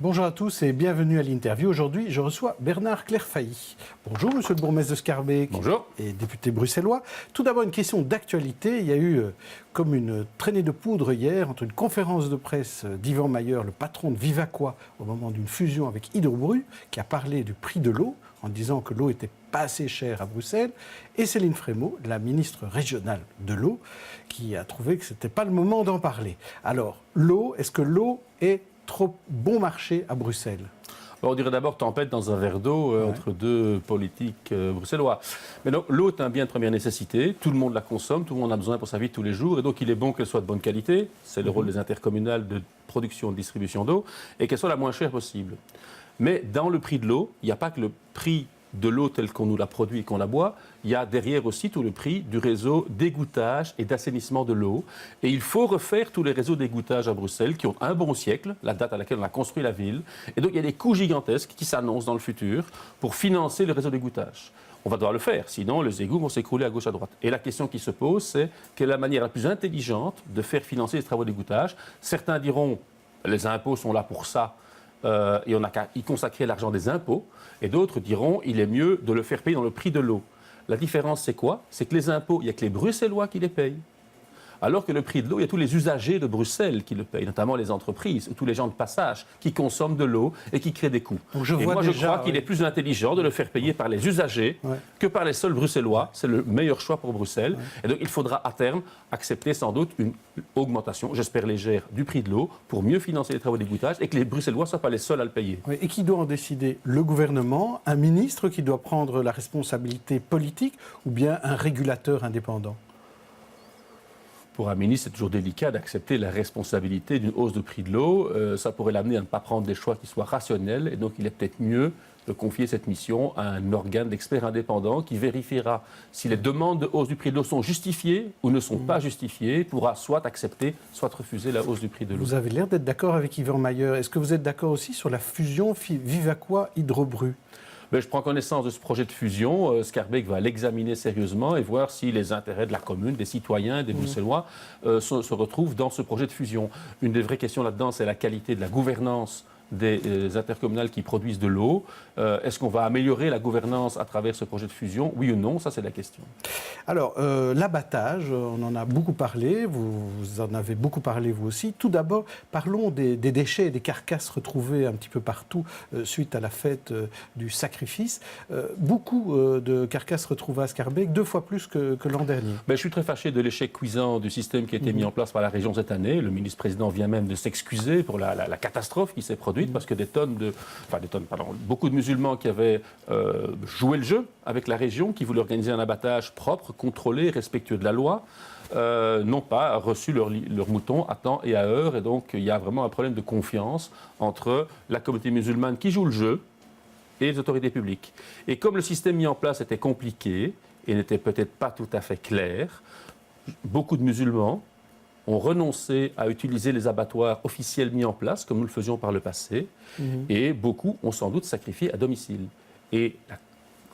Bonjour à tous et bienvenue à l'interview. Aujourd'hui, je reçois Bernard Clairfailly. Bonjour, monsieur le bourgmestre de Schaerbeek. Bonjour. Et député bruxellois. Tout d'abord, une question d'actualité. Il y a eu comme une traînée de poudre hier entre une conférence de presse d'Yvan Mayer, le patron de Vivaqua, au moment d'une fusion avec Hydrobru, qui a parlé du prix de l'eau, en disant que l'eau était pas assez chère à Bruxelles, et Céline Frémaux, la ministre régionale de l'eau, qui a trouvé que ce n'était pas le moment d'en parler. Alors, l'eau, est-ce que l'eau est trop bon marché à Bruxelles? On dirait d'abord tempête dans un verre d'eau entre deux politiques bruxellois. Mais donc, l'eau est un bien de première nécessité. Tout le monde la consomme, tout le monde en a besoin pour sa vie de tous les jours. Et donc, il est bon qu'elle soit de bonne qualité. C'est le rôle des intercommunales de production et de distribution d'eau. Et qu'elle soit la moins chère possible. Mais dans le prix de l'eau, il n'y a pas que le prix de l'eau telle qu'on nous la produit et qu'on la boit, il y a derrière aussi tout le prix du réseau d'égouttage et d'assainissement de l'eau. Et il faut refaire tous les réseaux d'égouttage à Bruxelles qui ont un bon siècle, la date à laquelle on a construit la ville. Et donc il y a des coûts gigantesques qui s'annoncent dans le futur pour financer le réseau d'égouttage. On va devoir le faire, sinon les égouts vont s'écrouler à gauche à droite. Et la question qui se pose, c'est quelle est la manière la plus intelligente de faire financer les travaux d'égouttage. Certains diront, les impôts sont là pour ça. Et on n'a qu'à y consacrer l'argent des impôts. Et d'autres diront il est mieux de le faire payer dans le prix de l'eau. La différence, c'est quoi? C'est que les impôts, il n'y a que les Bruxellois qui les payent. Alors que le prix de l'eau, il y a tous les usagers de Bruxelles qui le payent, notamment les entreprises ou tous les gens de passage qui consomment de l'eau et qui créent des coûts. Donc je crois qu'il est plus intelligent de le faire payer par les usagers que par les seuls Bruxellois. C'est le meilleur choix pour Bruxelles. Et donc il faudra à terme accepter sans doute une augmentation, j'espère légère, du prix de l'eau pour mieux financer les travaux d'égouttage et que les Bruxellois ne soient pas les seuls à le payer. Et qui doit en décider? Le gouvernement, un ministre qui doit prendre la responsabilité politique ou bien un régulateur indépendant? Pour un ministre, c'est toujours délicat d'accepter la responsabilité d'une hausse de prix de l'eau. Ça pourrait l'amener à ne pas prendre des choix qui soient rationnels. Et donc, il est peut-être mieux de confier cette mission à un organe d'experts indépendants qui vérifiera si les demandes de hausse du prix de l'eau sont justifiées ou ne sont pas justifiées, pourra soit accepter, soit refuser la hausse du prix de l'eau. Vous avez l'air d'être d'accord avec Yvan Mayer. Est-ce que vous êtes d'accord aussi sur la fusion Vivaqua-Hydrobru? Je prends connaissance de ce projet de fusion. Schaerbeek va l'examiner sérieusement et voir si les intérêts de la commune, des citoyens, des Bruxellois se retrouvent dans ce projet de fusion. Une des vraies questions là-dedans, c'est la qualité de la gouvernance des intercommunales qui produisent de l'eau. Est-ce qu'on va améliorer la gouvernance à travers ce projet de fusion? Oui ou non? Ça, c'est la question. Alors, l'abattage, on en a beaucoup parlé, vous en avez beaucoup parlé vous aussi. Tout d'abord, parlons des déchets et des carcasses retrouvées un petit peu partout suite à la fête du sacrifice. Beaucoup de carcasses retrouvées à Schaerbeek, 2 fois plus que l'an dernier. Je suis très fâché de l'échec cuisant du système qui a été mis en place par la région cette année. Le ministre-président vient même de s'excuser pour la catastrophe qui s'est produite parce que beaucoup de musulmans qui avaient joué le jeu avec la région, qui voulaient organiser un abattage propre, contrôlé, respectueux de la loi, n'ont pas reçu leurs moutons à temps et à heure. Et donc, il y a vraiment un problème de confiance entre la communauté musulmane qui joue le jeu et les autorités publiques. Et comme le système mis en place était compliqué et n'était peut-être pas tout à fait clair, beaucoup de musulmans ont renoncé à utiliser les abattoirs officiels mis en place, comme nous le faisions par le passé, et beaucoup ont sans doute sacrifié à domicile. Et la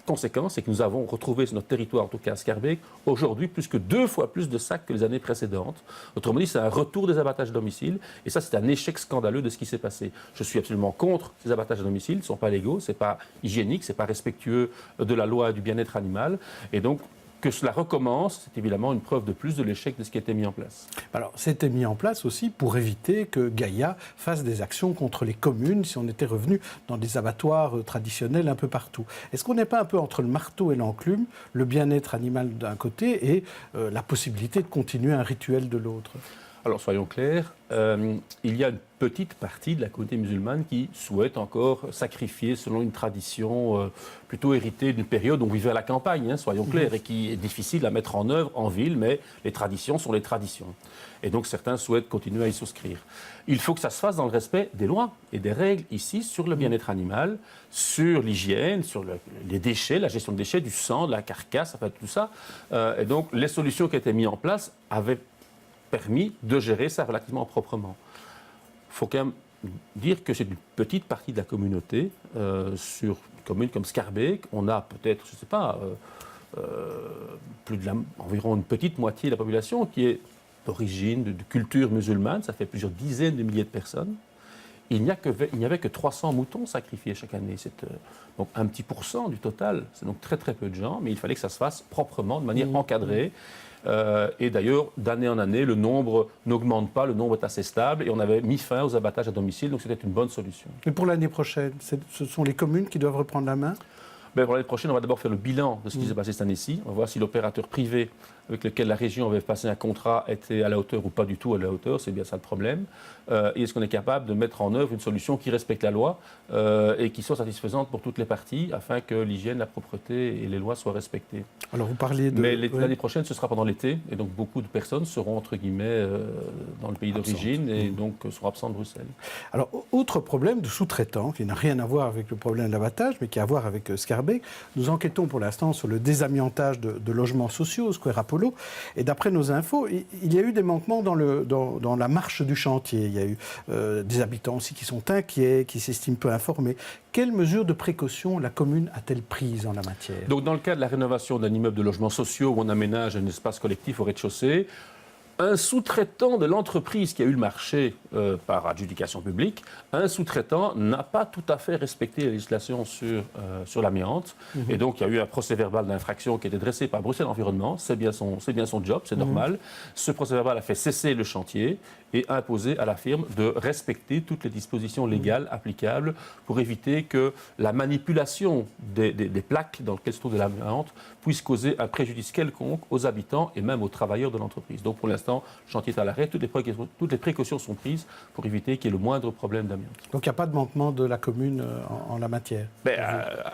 conséquence, c'est que nous avons retrouvé sur notre territoire, en tout cas à Schaerbeek, aujourd'hui plus que 2 fois plus de sacs que les années précédentes. Autrement dit, c'est un retour des abattages à domicile, et ça, c'est un échec scandaleux de ce qui s'est passé. Je suis absolument contre ces abattages à domicile, ils ne sont pas légaux, ce n'est pas hygiénique, ce n'est pas respectueux de la loi du bien-être animal, et donc que cela recommence, c'est évidemment une preuve de plus de l'échec de ce qui a été mis en place. Alors, c'était mis en place aussi pour éviter que Gaïa fasse des actions contre les communes si on était revenu dans des abattoirs traditionnels un peu partout. Est-ce qu'on n'est pas un peu entre le marteau et l'enclume, le bien-être animal d'un côté et la possibilité de continuer un rituel de l'autre? Alors, soyons clairs, il y a une petite partie de la communauté musulmane qui souhaite encore sacrifier selon une tradition plutôt héritée d'une période où on vivait à la campagne, soyons clairs, et qui est difficile à mettre en œuvre en ville, mais les traditions sont les traditions. Et donc certains souhaitent continuer à y souscrire. Il faut que ça se fasse dans le respect des lois et des règles ici sur le bien-être animal, sur l'hygiène, sur les déchets, la gestion des déchets, du sang, de la carcasse, enfin tout ça. Et donc les solutions qui étaient mises en place avaient permis de gérer ça relativement proprement. Il faut quand même dire que c'est une petite partie de la communauté. Sur une commune comme Schaerbeek, on a peut-être, je ne sais pas, environ une petite moitié de la population qui est d'origine, de culture musulmane. Ça fait plusieurs dizaines de milliers de personnes. il n'y avait que 300 moutons sacrifiés chaque année. C'est donc un petit pourcent du total. C'est donc très très peu de gens, mais il fallait que ça se fasse proprement, de manière encadrée. Et d'ailleurs, d'année en année, le nombre n'augmente pas, le nombre est assez stable. Et on avait mis fin aux abattages à domicile, donc c'était une bonne solution. Et pour l'année prochaine, ce sont les communes qui doivent reprendre la main? Pour l'année prochaine, on va d'abord faire le bilan de ce qui s'est passé cette année-ci. On va voir si l'opérateur privé avec lequel la région avait passé un contrat était à la hauteur ou pas du tout à la hauteur. C'est bien ça le problème. Et est-ce qu'on est capable de mettre en œuvre une solution qui respecte la loi et qui soit satisfaisante pour toutes les parties afin que l'hygiène, la propreté et les lois soient respectées. Alors vous parliez de... Mais l'année prochaine, ce sera pendant l'été. Et donc beaucoup de personnes seront, entre guillemets, dans le pays d'origine et donc seront absentes de Bruxelles. Alors, autre problème de sous-traitant, qui n'a rien à voir avec le problème de l'abattage, mais qui a à voir avec Scarbeck. Nous enquêtons pour l'instant sur le désamiantage de logements sociaux au Square Apollo. Et d'après nos infos, il y a eu des manquements dans la marche du chantier. Il y a eu des habitants aussi qui sont inquiets, qui s'estiment peu informés. Quelles mesures de précaution la commune a-t-elle prises en la matière? Donc, dans le cas de la rénovation d'un immeuble de logements sociaux où on aménage un espace collectif au rez-de-chaussée, un sous-traitant de l'entreprise qui a eu le marché par adjudication publique, un sous-traitant n'a pas tout à fait respecté la législation sur l'amiante. Et donc, il y a eu un procès-verbal d'infraction qui a été dressé par Bruxelles Environnement. C'est bien son job, c'est normal. Ce procès-verbal a fait cesser le chantier et a imposé à la firme de respecter toutes les dispositions légales applicables pour éviter que la manipulation des plaques dans lesquelles se trouve de l'amiante puisse causer un préjudice quelconque aux habitants et même aux travailleurs de l'entreprise. Donc, pour l'instant, le chantier est à l'arrêt. Toutes les précautions sont prises pour éviter qu'il y ait le moindre problème d'amiante. Donc il n'y a pas de manquement de la commune en la matière?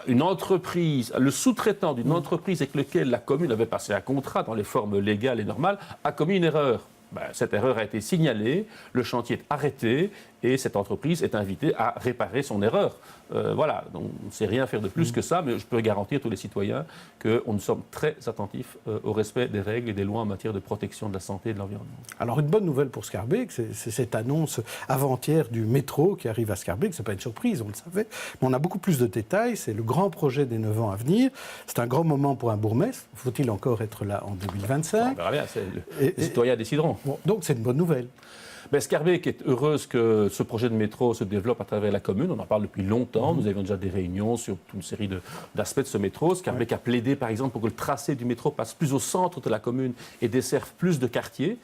Une entreprise, le sous-traitant d'une entreprise avec laquelle la commune avait passé un contrat dans les formes légales et normales, a commis une erreur. Cette erreur a été signalée, le chantier est arrêté et cette entreprise est invitée à réparer son erreur. Voilà, donc on ne sait rien faire de plus que ça, mais je peux garantir à tous les citoyens que nous sommes très attentifs au respect des règles et des lois en matière de protection de la santé et de l'environnement. Alors une bonne nouvelle pour Scarbeck, c'est cette annonce avant-hier du métro qui arrive à Scarbeck. Ce n'est pas une surprise, on le savait, mais on a beaucoup plus de détails. C'est le grand projet des 9 ans à venir. C'est un grand moment pour un bourgmestre. Faut-il encore être là en 2025? On verra bien, les citoyens décideront. Bon, donc c'est une bonne nouvelle. Scarbeck est heureuse que ce projet de métro se développe à travers la commune. On en parle depuis longtemps. Nous avions déjà des réunions sur toute une série d'aspects de ce métro. Scarbeck a plaidé, par exemple, pour que le tracé du métro passe plus au centre de la commune et desserve plus de quartiers.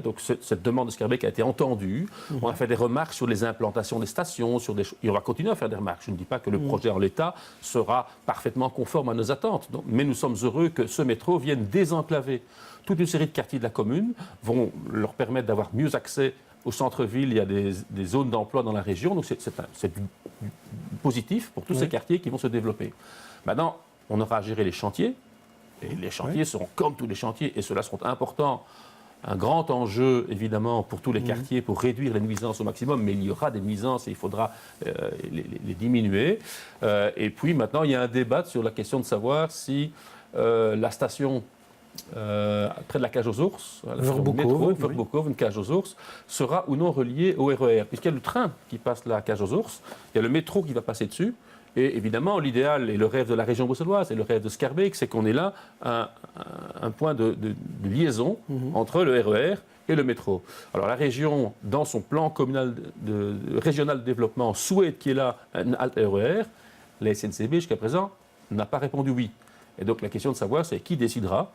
Donc cette demande de Scarbeck a été entendue. On a fait des remarques sur les implantations des stations, et on va continuer à faire des remarques. Je ne dis pas que le projet en l'état sera parfaitement conforme à nos attentes, mais nous sommes heureux que ce métro vienne désenclaver toute une série de quartiers de la commune, vont leur permettre d'avoir mieux accès au centre-ville. Il y a des zones d'emploi dans la région, donc c'est positif pour tous ces quartiers qui vont se développer. Maintenant, on aura à gérer les chantiers, et les chantiers seront comme tous les chantiers, et ceux-là seront importants. Un grand enjeu, évidemment, pour tous les quartiers, pour réduire les nuisances au maximum, mais il y aura des nuisances et il faudra les diminuer. Et puis maintenant, il y a un débat sur la question de savoir si la station près de la cage aux ours, Verbokov, une cage aux ours, sera ou non reliée au RER. Puisqu'il y a le train qui passe la cage aux ours, il y a le métro qui va passer dessus. Et évidemment, l'idéal et le rêve de la région bruxelloise et le rêve de Scarbeck, c'est qu'on ait là un point de liaison entre le RER et le métro. Alors la région, dans son plan communal régional de développement, souhaite qu'il y ait là un halte RER. La SNCB, jusqu'à présent, n'a pas répondu oui. Et donc la question de savoir, c'est qui décidera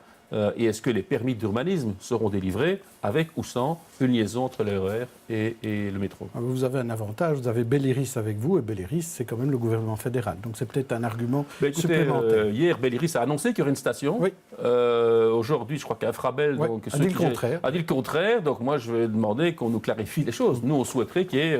et est-ce que les permis d'urbanisme seront délivrés avec ou sans une liaison entre le RER et le métro. Vous avez un avantage, vous avez Belliris avec vous, et Belliris, c'est quand même le gouvernement fédéral. Donc c'est peut-être un argument supplémentaire. Hier, Belliris a annoncé qu'il y aurait une station. Oui. Aujourd'hui, je crois qu'Infrabel a dit le contraire. Donc moi, je vais demander qu'on nous clarifie les choses. Nous, on souhaiterait qu'il y ait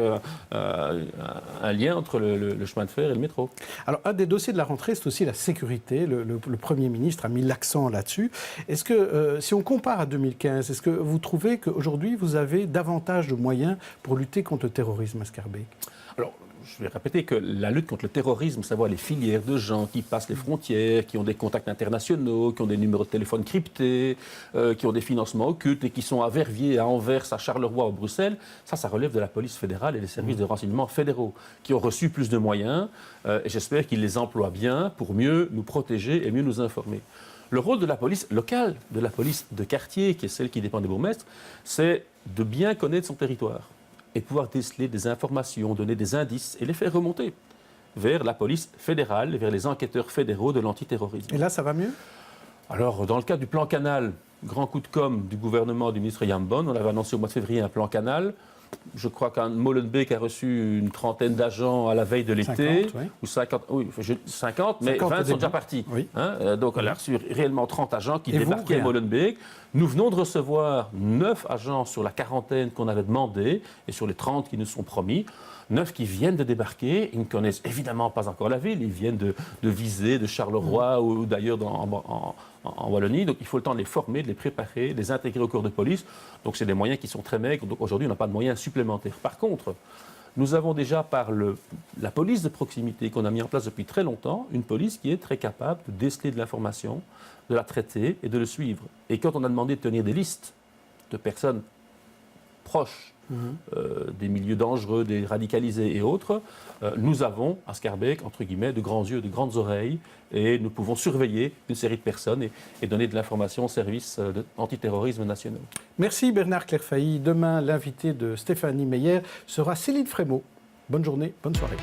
un lien entre le chemin de fer et le métro. Alors, un des dossiers de la rentrée, c'est aussi la sécurité. Le Premier ministre a mis l'accent là-dessus. Est-ce que, si on compare à 2015, est-ce que vous trouvez qu'aujourd'hui, vous avez davantage de moyens pour lutter contre le terrorisme à Scarbeck? Alors, je vais répéter que la lutte contre le terrorisme, savoir les filières de gens qui passent les frontières, qui ont des contacts internationaux, qui ont des numéros de téléphone cryptés, qui ont des financements occultes et qui sont à Verviers, à Anvers, à Charleroi, à Bruxelles, ça relève de la police fédérale et des services de renseignement fédéraux qui ont reçu plus de moyens et j'espère qu'ils les emploient bien pour mieux nous protéger et mieux nous informer. Le rôle de la police locale, de la police de quartier, qui est celle qui dépend des bourgmestres, c'est de bien connaître son territoire. et pouvoir déceler des informations, donner des indices et les faire remonter vers la police fédérale et vers les enquêteurs fédéraux de l'antiterrorisme. Et là, ça va mieux? Alors, dans le cadre du plan Canal, grand coup de com' du gouvernement du ministre Yambon, on avait annoncé au mois de février un plan Canal. Je crois qu'un Molenbeek a reçu une trentaine d'agents à la veille de l'été, 50, oui. ou 50, oui, 50, mais 50 20 au sont début. déjà partis. Oui. Donc on a reçu réellement 30 agents qui Et vous, débarquaient à rien. Molenbeek. Nous venons de recevoir 9 agents sur la quarantaine qu'on avait demandé, et sur les 30 qui nous sont promis. 9 qui viennent de débarquer, ils ne connaissent évidemment pas encore la ville, ils viennent de Visé, de Charleroi ou d'ailleurs en Wallonie. Donc il faut le temps de les former, de les préparer, de les intégrer au corps de police. Donc c'est des moyens qui sont très maigres. Donc aujourd'hui, on n'a pas de moyens supplémentaires. Par contre, nous avons déjà par la police de proximité qu'on a mis en place depuis très longtemps, une police qui est très capable de déceler de l'information, de la traiter et de le suivre. Et quand on a demandé de tenir des listes de personnes proches des milieux dangereux, des radicalisés et autres, nous avons à Schaerbeek, entre guillemets, de grands yeux, de grandes oreilles, et nous pouvons surveiller une série de personnes et donner de l'information aux services antiterrorisme nationaux. Merci Bernard Clairfailly. Demain, l'invité de Stéphanie Meyer sera Céline Frémaux. Bonne journée, bonne soirée.